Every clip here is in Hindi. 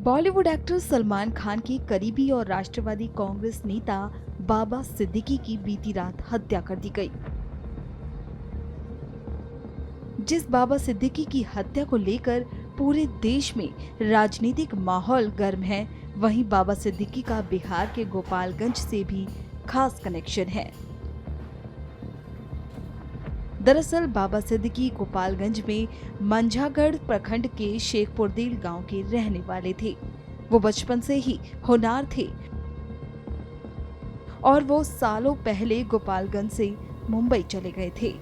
बॉलीवुड एक्टर सलमान खान के करीबी और राष्ट्रवादी कांग्रेस नेता बाबा सिद्दीकी की बीती रात हत्या कर दी गई। जिस बाबा सिद्दीकी की हत्या को लेकर पूरे देश में राजनीतिक माहौल गर्म है, वहीं बाबा सिद्दीकी का बिहार के गोपालगंज से भी खास कनेक्शन है। दरअसल बाबा सिद्दीकी गोपालगंज में मंझागढ़ प्रखंड के शेखपुरदील गांव के रहने वाले थे। वो बचपन से ही होनहार थे और वो सालों पहले गोपालगंज से मुंबई चले गए थे।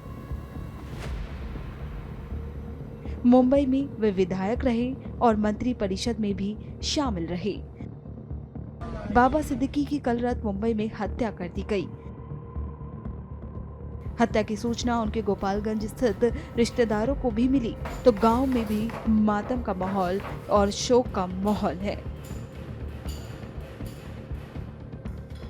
मुंबई में वे विधायक रहे और मंत्री परिषद में भी शामिल रहे। बाबा सिद्दीकी की कल रात मुंबई में हत्या कर दी गई। हत्या की सूचना उनके गोपालगंज स्थित रिश्तेदारों को भी मिली तो गांव में भी मातम का माहौल और शोक का माहौल है।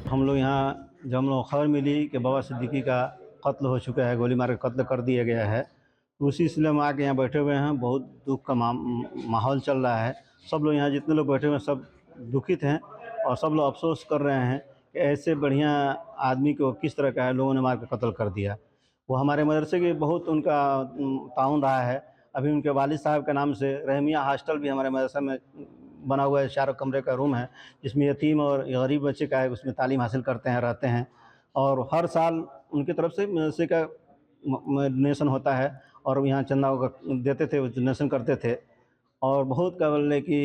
हम लोग यहाँ जब हम लोग खबर मिली कि बाबा सिद्दीकी का कत्ल हो चुका है, गोली मार के कत्ल कर दिया गया है, तो उसी सिलसिले में आके यहाँ बैठे हुए हैं। बहुत दुख का माहौल चल रहा है। सब लोग यहाँ जितने लोग बैठे हुए हैं सब दुखित हैं और सब लोग अफसोस कर रहे हैं कि ऐसे बढ़िया आदमी को किस तरह का है लोगों ने मार के कत्ल कर दिया। वो हमारे मदरसे के बहुत उनका ताउन रहा है। अभी उनके वालिद साहब के नाम से रहमिया हॉस्टल भी हमारे मदरसा में बना हुआ है। 4 कमरे का रूम है जिसमें यतीम और गरीब बच्चे का है, उसमें तालीम हासिल करते हैं, रहते हैं। और हर साल उनकी तरफ से मदरसे का डोनेशन होता है और यहाँ चंदा देते थे, डोनेशन करते थे। और बहुत का बोले कि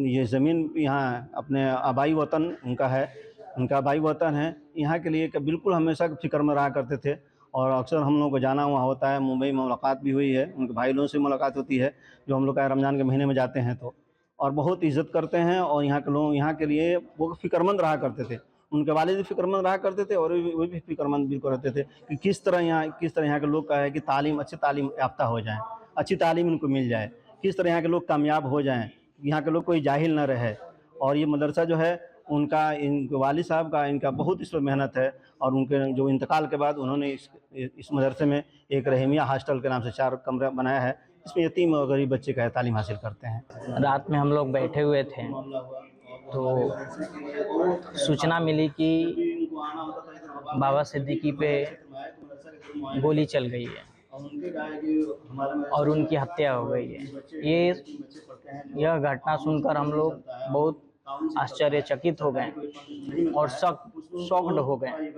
ये ज़मीन यहाँ अपने आबाई वतन उनका है, उनका आबाई वतन है। यहाँ के लिए बिल्कुल हमेशा फ़िक्र में रहा करते थे और अक्सर हम लोगों को जाना वहाँ होता है। मुंबई में मुलाकात भी हुई है, उनके भाई लोगों से मुलाकात होती है जो हम लोग का रमज़ान के महीने में जाते हैं तो। और बहुत इज़्ज़त करते हैं और यहाँ के लोग यहाँ के लिए वो फ़िक्रमंद रहा करते थे। उनके वालिद भी फ़िक्रमंद रहा करते थे और वो भी फ़िक्रमंद बिल्कुल रहते थे कि किस तरह यहाँ के लोग का है कि तालीम अच्छी तालीम याफ़्ता हो जाएँ, अच्छी तालीम उनको मिल जाए, किस तरह यहाँ के लोग कामयाब हो जाएँ, यहाँ के लोग कोई जाहिल ना रहे। और ये मदरसा जो है उनका, इनके वालिद साहब का, इनका बहुत इस पर मेहनत है। और उनके जो इंतकाल के बाद उन्होंने इस मदरसे में एक रहमिया हॉस्टल के नाम से 4 कमरा बनाया है। इसमें यतीम और गरीब बच्चे का तालीम हासिल करते हैं। रात में हम लोग बैठे हुए थे तो सूचना मिली कि बाबा सिद्दीकी पे गोली चल गई है और उनकी हत्या हो गई है। यह घटना सुनकर हम लोग बहुत आश्चर्यचकित हो गए और शॉक्ड हो गए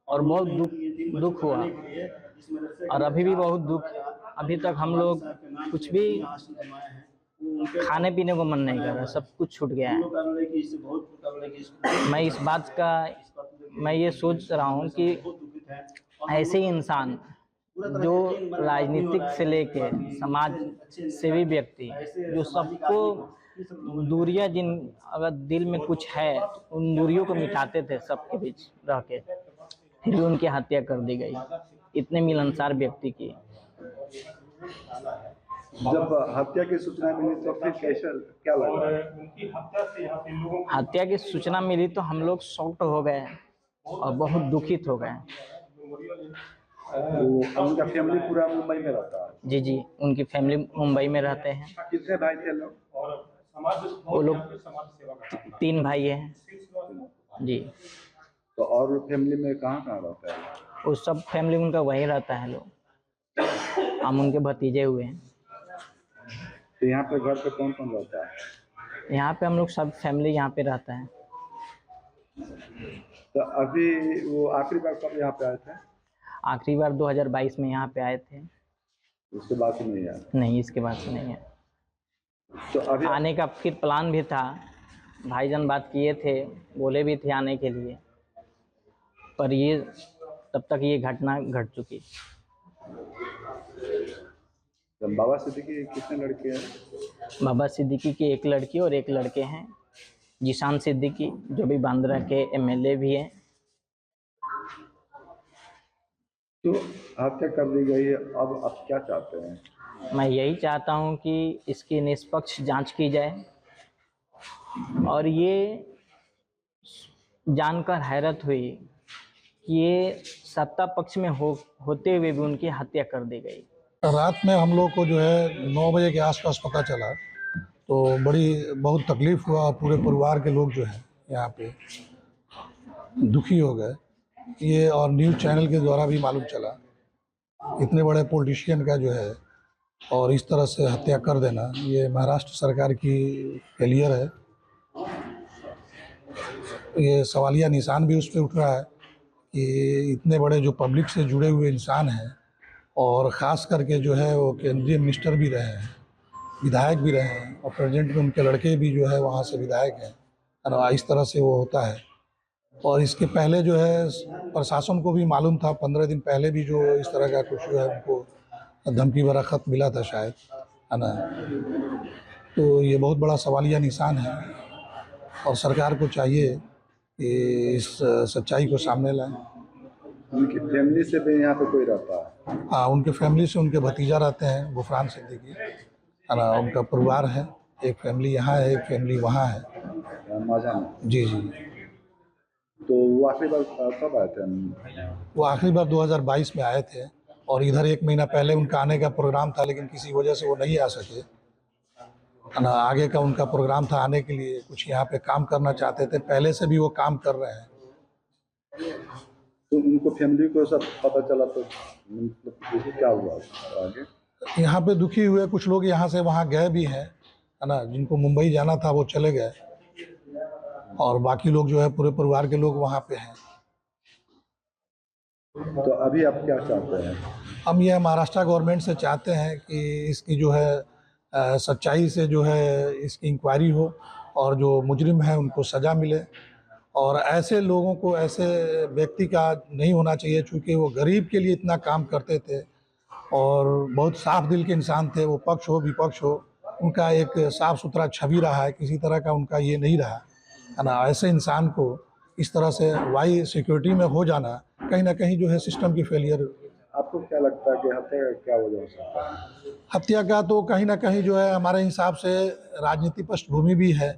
और बहुत दुख हुआ। और अभी भी बहुत दुख, अभी तक हम लोग कुछ भी खाने पीने को मन नहीं कर रहा, सब कुछ छूट गया है। मैं ये सोच रहा हूँ कि ऐसे ही इंसान जो राजनीतिक से लेके समाज सेवी व्यक्ति, जो सबको दूरियां, जिन अगर दिल में कुछ है उन दूरियों को मिटाते थे सबके बीच रह के, फिर भी उनकी हत्या कर दी गई, इतने मिलनसार व्यक्ति की। जब हत्या की सूचना मिली तो फिर कैसा क्या लगा? हत्या की सूचना मिली तो हम लोग शॉक्ड हो गए और बहुत दुखित हो गए। उनका फैमिली पूरा मुंबई में रहता है? जी, उनकी फैमिली मुंबई में रहते हैं। कितने भाई थे लोग? वो लोग 3 भाई हैं जी। तो और फैमिली में कहाँ रहता है? वो सब फैमिली उनका वहीं रहता है लोग, हम उनके भतीजे हुए हैं। तो यहाँ पे घर पे कौन कौन रहता है? यहाँ पे हम लोग सब फैमिली यहाँ पे रहता है। तो अभी वो आखिरी बार कब यहाँ पे आए थे? आखिरी बार 2022 में यहाँ पे आए थे। उसके बाद से नहीं आया? नहीं, इसके बाद से नहीं है। तो अभी आने का फिर प्लान भी था, भाईजान बात किए थे, बोले भी थे आने के लिए, पर ये तब तक ये घटना घट चुकी। तो बाबा सिद्दीकी कितने लड़के हैं? बाबा सिद्दीकी की 1 लड़की और 1 लड़के हैं। जीशान सिद्दीकी जो भी बांद्रा के MLA भी हैं। तो हत्या कर दी गई है, अब आप क्या चाहते हैं? मैं यही चाहता हूं कि इसकी निष्पक्ष जांच की जाए और ये जानकर हैरत हुई कि ये सत्ता पक्ष में होते हुए भी उनकी हत्या कर दी गई। रात में हम लोग को जो है 9 बजे के आसपास पता चला तो बहुत तकलीफ हुआ और पूरे परिवार के लोग जो हैं यहाँ पे दुखी हो गए। ये और न्यूज़ चैनल के द्वारा भी मालूम चला, इतने बड़े पॉलिटिशियन का जो है और इस तरह से हत्या कर देना, ये महाराष्ट्र सरकार की फेलियर है। ये सवालिया निशान भी उस पर उठ रहा है कि इतने बड़े जो पब्लिक से जुड़े हुए इंसान हैं और ख़ास करके जो है वो केंद्रीय मिनिस्टर भी रहे हैं, विधायक भी रहे हैं और प्रेजेंट में उनके लड़के भी जो है वहाँ से विधायक हैं, और इस तरह से वो होता है। और इसके पहले जो है प्रशासन को भी मालूम था, 15 दिन पहले भी जो इस तरह का कुछ जो है उनको धमकी भरा खत मिला था शायद, है ना। तो ये बहुत बड़ा सवालिया निशान है और सरकार को चाहिए कि इस सच्चाई को सामने लाएं। उनकी फैमिली से भी यहाँ पे कोई रहता है? हाँ, उनके फैमिली से उनके भतीजा रहते हैं, गुफरान सिद्दीकी, है ना। उनका परिवार है, एक फैमिली यहाँ है, एक फैमिली वहाँ है। माजा में? जी जी। तो वो आखिरी बार कब आए थे? वो आखिरी बार 2022 में आए थे और इधर 1 महीना पहले उनका आने का प्रोग्राम था, लेकिन किसी वजह से वो नहीं आ सके, है ना। आगे का उनका प्रोग्राम था आने के लिए, कुछ यहाँ पे काम करना चाहते थे, पहले से भी वो काम कर रहे हैं। तो उनको फैमिली को सब पता चला तो मतलब क्या हुआ आगे? यहाँ पे दुखी हुए कुछ लोग, यहाँ से वहाँ गए भी हैं, है ना। जिनको मुंबई जाना था वो चले गए और बाकी लोग जो है पूरे परिवार के लोग वहाँ पे हैं। तो अभी आप क्या चाहते हैं? हम ये महाराष्ट्र गवर्नमेंट से चाहते हैं कि इसकी जो है सच्चाई से जो है इसकी इंक्वायरी हो और जो मुजरिम है उनको सज़ा मिले। और ऐसे लोगों को, ऐसे व्यक्ति का नहीं होना चाहिए, चूँकि वो गरीब के लिए इतना काम करते थे और बहुत साफ दिल के इंसान थे। वो पक्ष हो विपक्ष हो, उनका एक साफ सुथरा छवि रहा है, किसी तरह का उनका ये नहीं रहा, है ना। ऐसे इंसान को इस तरह से वाई सिक्योरिटी में हो जाना कहीं ना कहीं जो है सिस्टम की फेलियर। आपको क्या लगता है कि हत्या का क्या वजह हो सकता है? हत्या का तो कहीं ना कहीं जो है हमारे हिसाब से राजनीति पृष्ठभूमि भी है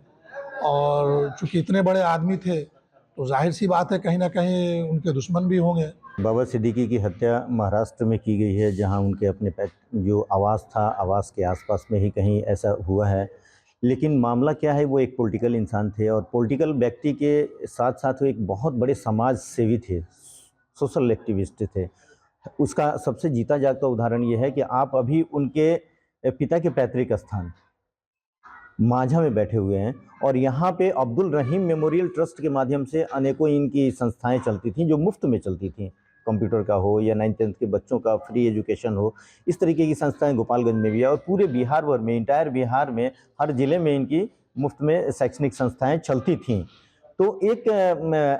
और चूँकि इतने बड़े आदमी थे तो जाहिर सी बात है कहीं ना कहीं उनके दुश्मन भी होंगे। बाबा सिद्दीकी की हत्या महाराष्ट्र में की गई है, जहां उनके अपने जो आवास था, आवास के आसपास में ही कहीं ऐसा हुआ है। लेकिन मामला क्या है, वो एक पॉलिटिकल इंसान थे और पॉलिटिकल व्यक्ति के साथ साथ वो एक बहुत बड़े समाज सेवी थे, सोशल एक्टिविस्ट थे। उसका सबसे जीता जागता उदाहरण ये है कि आप अभी उनके पिता के पैतृक स्थान माझा में बैठे हुए हैं और यहाँ पे अब्दुल रहीम मेमोरियल ट्रस्ट के माध्यम से अनेकों इनकी संस्थाएं चलती थीं, जो मुफ्त में चलती थीं। कंप्यूटर का हो या 9th-10th के बच्चों का फ्री एजुकेशन हो, इस तरीके की संस्थाएं गोपालगंज में भी है और पूरे बिहार भर में, इंटायर बिहार में हर ज़िले में इनकी मुफ्त में शैक्षणिक संस्थाएँ चलती थीं। तो एक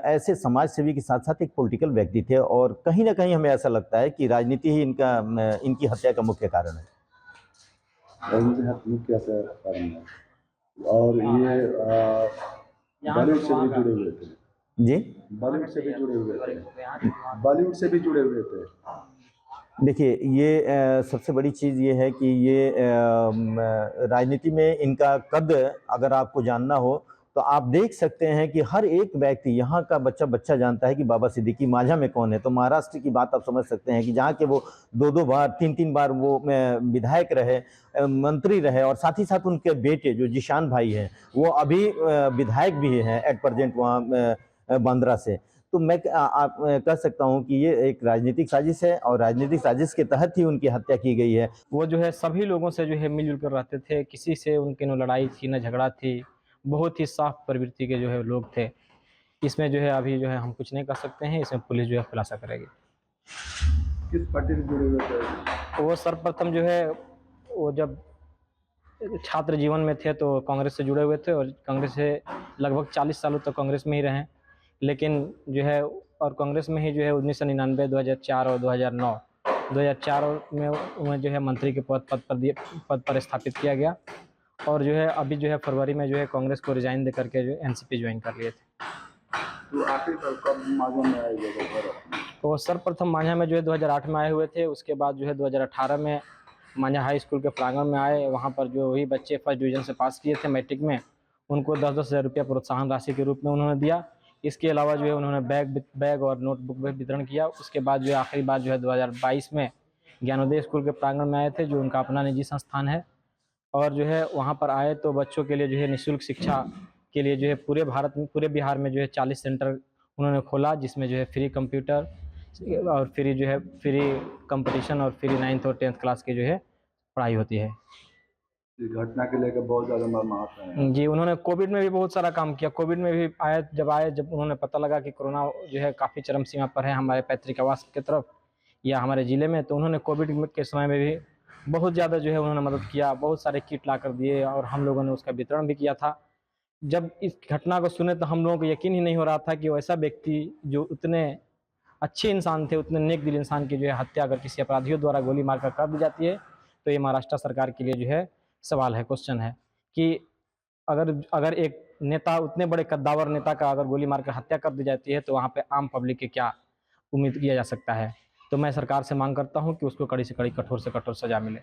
ऐसे समाज सेवी के साथ साथ एक पॉलिटिकल व्यक्ति थे और कहीं ना कहीं हमें ऐसा लगता है कि राजनीति ही इनकी हत्या का मुख्य कारण है। मुख्य कारण है। और ये बॉलीवुड से भी जुड़े हुए थे? जी, बॉलीवुड से भी जुड़े हुए थे? बॉलीवुड से भी जुड़े हुए थे? देखिए, ये सबसे बड़ी चीज़ ये है कि ये राजनीति में इनका कद अगर आपको जानना हो तो आप देख सकते हैं कि हर एक व्यक्ति, यहाँ का बच्चा जानता है कि बाबा सिद्दीकी माझा में कौन है। तो महाराष्ट्र की बात आप समझ सकते हैं कि जहाँ के वो 2-2 बार 3-3 बार वो विधायक रहे, मंत्री रहे और साथ ही साथ उनके बेटे जो जिशान भाई हैं वो अभी विधायक भी हैं एट प्रेजेंट वहाँ बांद्रा से। तो मैं आप कह सकता हूँ कि ये एक राजनीतिक साजिश है और राजनीतिक साजिश के तहत ही उनकी हत्या की गई है। वो जो है सभी लोगों से जो है मिलजुल कर रहते थे, किसी से उनकी न लड़ाई थी न झगड़ा थी, बहुत ही साफ प्रवृत्ति के जो है लोग थे। इसमें जो है अभी जो है हम कुछ नहीं कर सकते हैं, इसमें पुलिस जो है खुलासा करेगी। किस पार्टी से जुड़े हुए थे? वो सर्वप्रथम जो है वो जब छात्र जीवन में थे तो कांग्रेस से जुड़े हुए थे और कांग्रेस से लगभग 40 सालों तक कांग्रेस में ही रहे। लेकिन जो है और कांग्रेस में ही जो है 1999, 2004 और 2004 में उन्हें जो है मंत्री के पद पर स्थापित किया गया और जो है अभी जो है फरवरी में जो है कांग्रेस को रिजाइन दे करके जो एनसीपी ज्वाइन कर लिए थे। तो आखिर कब माझा में आए थे? तो सर्वप्रथम माझा में जो है 2008 में आए हुए थे। उसके बाद जो है 2018 में माझा हाई स्कूल के प्रांगण में आए। वहाँ पर जो वही बच्चे फर्स्ट डिवीज़न से पास किए थे मैट्रिक में, उनको 10-10 हज़ार रुपया प्रोत्साहन राशि के रूप में उन्होंने दिया। इसके अलावा जो है उन्होंने बैग और नोटबुक भी वितरण किया। उसके बाद जो है आखिरी बार जो है 2022 में ज्ञानोदय स्कूल के प्रांगण में आए थे, जो उनका अपना निजी संस्थान है। और जो है वहाँ पर आए तो बच्चों के लिए जो है निःशुल्क शिक्षा के लिए जो है पूरे भारत में, पूरे बिहार में जो है 40 सेंटर उन्होंने खोला, जिसमें जो है फ्री कंप्यूटर और फ्री जो है फ्री कंपटीशन और फ्री 9th और 10th क्लास की जो है पढ़ाई होती है। इस घटना के लेकर बहुत ज़्यादा मर्माहत हैं। जी, उन्होंने कोविड में भी बहुत सारा काम किया। कोविड में भी जब उन्होंने पता लगा कि कोरोना जो है काफ़ी चरम सीमा पर है हमारे पैतृक आवास की तरफ या हमारे ज़िले में, तो उन्होंने कोविड के समय में भी बहुत ज़्यादा जो है उन्होंने मदद किया, बहुत सारे किट ला कर दिए और हम लोगों ने उसका वितरण भी किया था। जब इस घटना को सुने तो हम लोगों को यकीन ही नहीं हो रहा था कि वैसा व्यक्ति जो उतने अच्छे इंसान थे, उतने नेक दिल इंसान की जो है हत्या अगर किसी अपराधियों द्वारा गोली मारकर कर दी जाती है, तो ये महाराष्ट्र सरकार के लिए जो है सवाल है, क्वेश्चन है कि अगर एक नेता, उतने बड़े कद्दावर नेता का अगर गोली मारकर हत्या कर दी जाती है तो वहाँ पे आम पब्लिक की क्या उम्मीद किया जा सकता है। तो मैं सरकार से मांग करता हूँ कि उसको कड़ी से कड़ी, कठोर से कठोर सज़ा मिले।